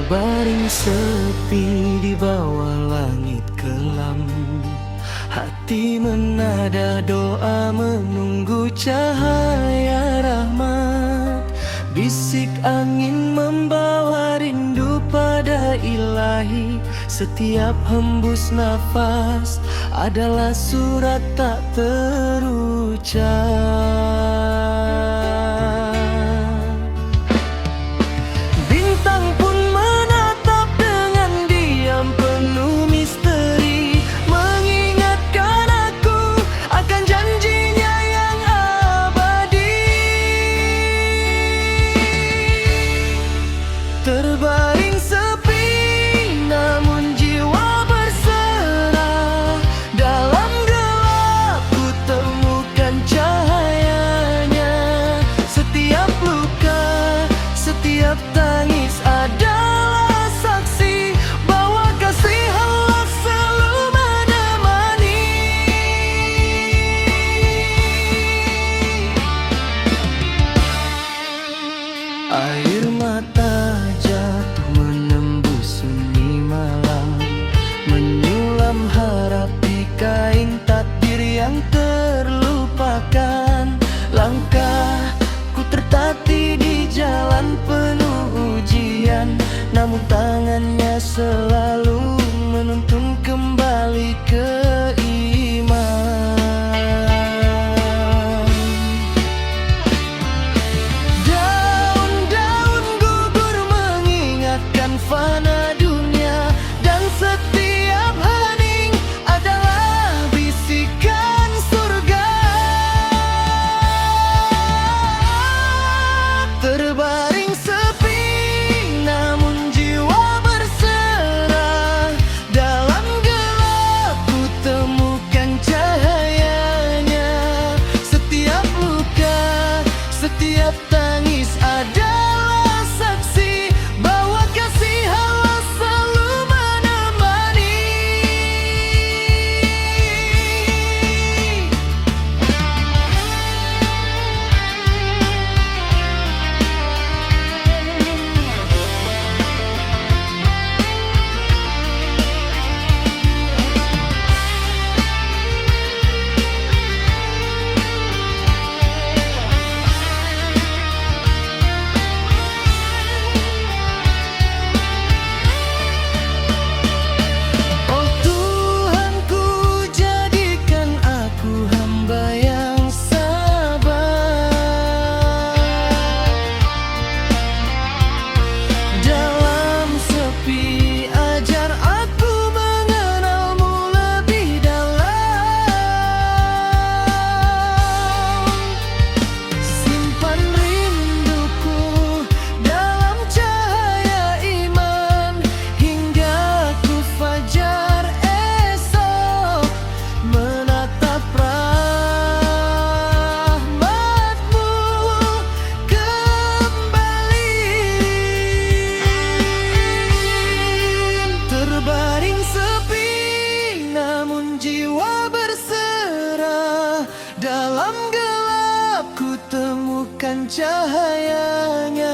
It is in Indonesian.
Terbaring sepi di bawah langit kelam, hati menada doa menunggu cahaya rahmat. Bisik angin membawa rindu pada ilahi. Setiap hembus nafas adalah surat tak terucap. Terbaring sepi, namun jiwa berserah. Dalam gelap ku temukan cahayanya. Setiap luka, setiap tangis adalah saksi bahwa kasih Allah selalu menemani. Air mata jatuh menembus sunyi malam, menyulam harap di kain takdir yang terlupakan. Langkahku tertatih di jalan penuh ujian, namun tangannya selalu menuntun kembali ke iman. Fana dunia dan setiap hening adalah bisikan surga. Terbaring sepi, namun jiwa berserah. Dalam gelap ku temukan cahayanya. Setiap luka, setiap tangis adalah saksi bahwa kasih Allah selalu menemani. Terbaring sepi, namun jiwa berserah. Dalam gelap ku temukan cahayanya.